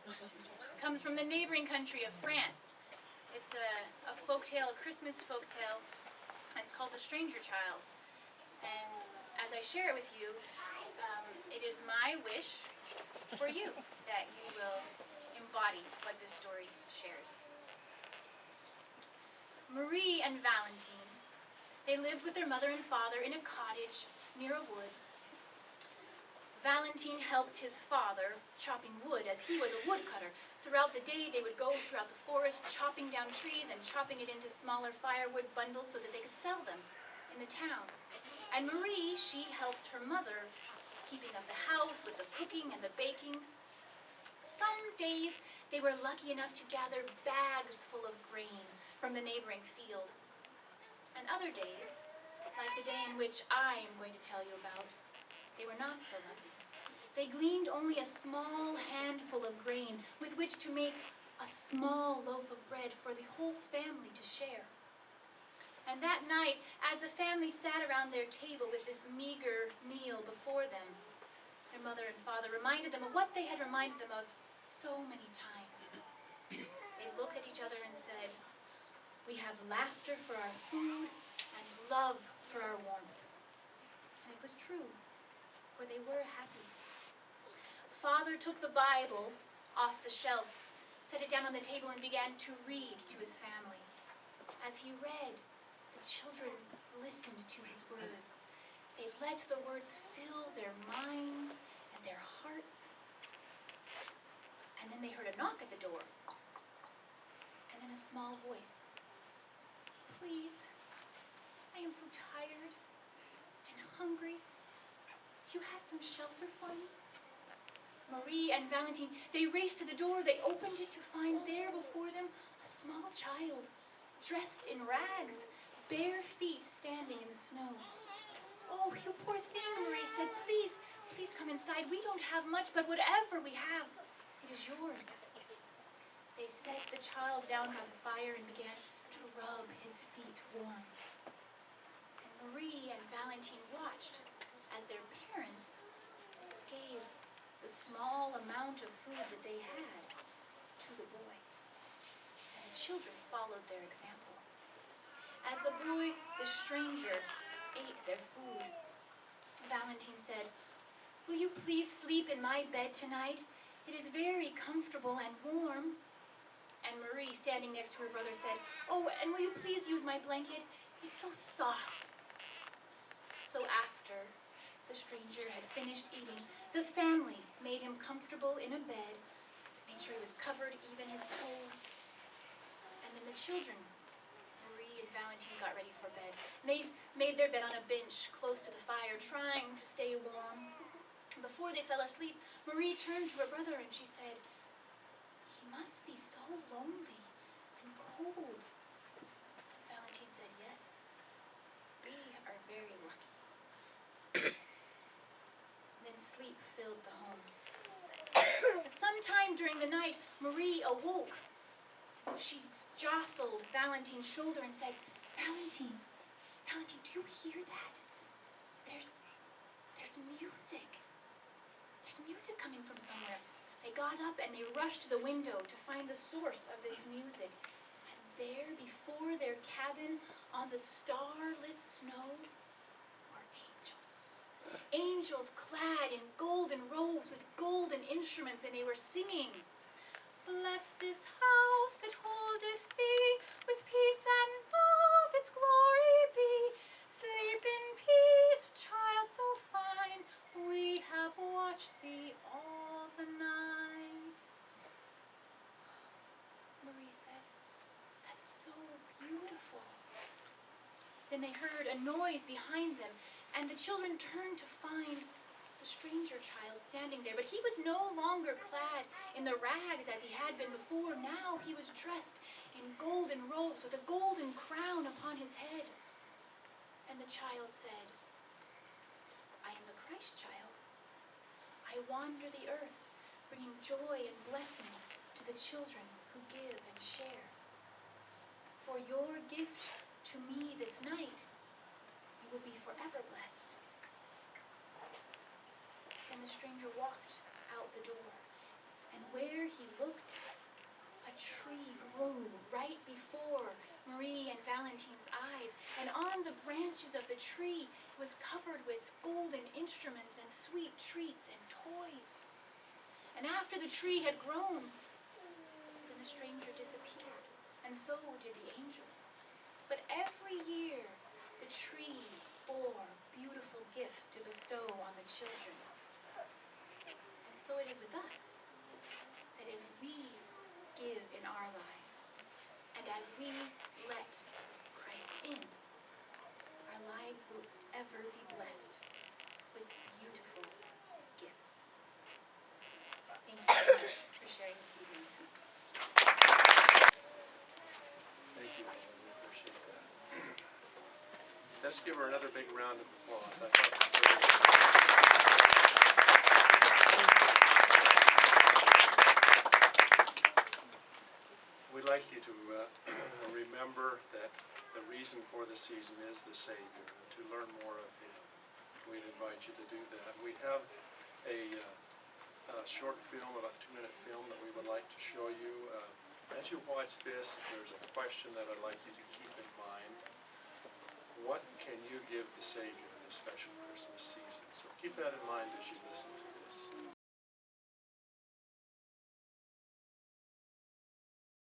It comes from the neighboring country of France. It's a folktale, a Christmas folktale. It's called The Stranger Child. And as I share it with you, it is my wish for you that you will embody what this story shares. Marie and Valentine, they lived with their mother and father in a cottage near a wood. Valentine helped his father chopping wood as he was a woodcutter. Throughout the day, they would go throughout the forest chopping down trees and chopping it into smaller firewood bundles so that they could sell them in the town. And Marie, she helped her mother keeping up the house with the cooking and the baking. Some days, they were lucky enough to gather bags full of grain from the neighboring field. And other days, like the day in which I am going to tell you about, they were not so lucky. They gleaned only a small handful of grain with which to make a small loaf of bread for the whole family to share. And that night, as the family sat around their table with this meager meal before them, their mother and father reminded them of what they had reminded them of so many times. They looked at each other and said, "We have laughter for our food and love for our warmth." And it was true, for they were happy. Father took the Bible off the shelf, set it down on the table, and began to read to his family. As he read, the children listened to his words. They let the words fill their minds and their hearts. And then they heard a knock at the door. And then a small voice. "Please, I am so tired and hungry. You have some shelter for me?" Marie and Valentine, they raced to the door. They opened it to find there before them a small child, dressed in rags, bare feet standing in the snow. "Oh, you poor thing," Marie said. Please come inside. We don't have much, but whatever we have, it is yours." They set the child down by the fire and began to rub his feet warm. And Marie and Valentine watched as their parents gave the small amount of food that they had to the boy. And the children followed their example. As the boy, the stranger, ate their food, Valentine said, "Will you please sleep in my bed tonight? It is very comfortable and warm." And Marie, standing next to her brother, said, "Oh, and will you please use my blanket? It's so soft." So after the stranger had finished eating, the family made him comfortable in a bed, made sure he was covered, even his toes. And then the children, Marie and Valentine, got ready for bed. They made their bed on a bench close to the fire, trying to stay warm. Before they fell asleep, Marie turned to her brother and she said, "He must be so lonely and cold." And Valentine said, "Yes, we are very lucky." Then sleep filled the home. But sometime during the night, Marie awoke. She jostled Valentine's shoulder and said, Valentine, do you hear that? There's music. There's music coming from somewhere." They got up and they rushed to the window to find the source of this music. And there, before their cabin, on the star-lit snow, were angels. Angels clad in golden robes with golden instruments, and they were singing, "Bless this house that holdeth thee, with peace and love its glory be. Sleep in peace, child so fine, we have watched thee all the night." Marie said, "That's so beautiful." Then they heard a noise behind them, and the children turned to find the stranger child standing there. But he was no longer clad in the rags as he had been before. Now he was dressed in golden robes with a golden crown upon his head. And the child said, "I am the Christ child. I wander the earth, bringing joy and blessings to the children who give and share. For your gift to me this night, you will be forever blessed." Then the stranger walked out the door and where he looked, a tree grew right before Marie and Valentine's eyes, and on the branches of the tree was covered with golden instruments and sweet treats and toys. And after the tree had grown, then the stranger disappeared, and so did the angels. But every year, the tree bore beautiful gifts to bestow on the children. And so it is with us, that as we give in our lives, and as we let Christ in, our lives will ever be blessed with beautiful gifts. Thank you so much for sharing this evening with me. Thank you, Ellen. We appreciate that. Let's give her another big round of applause. I thought it was very We'd like you to remember that the reason for the season is the Savior, and to learn more of Him. We'd invite you to do that. We have a short film, about a 2-minute film that we would like to show you. As you watch this, there's a question that I'd like you to keep in mind. What can you give the Savior in this special Christmas season? So keep that in mind as you listen to this.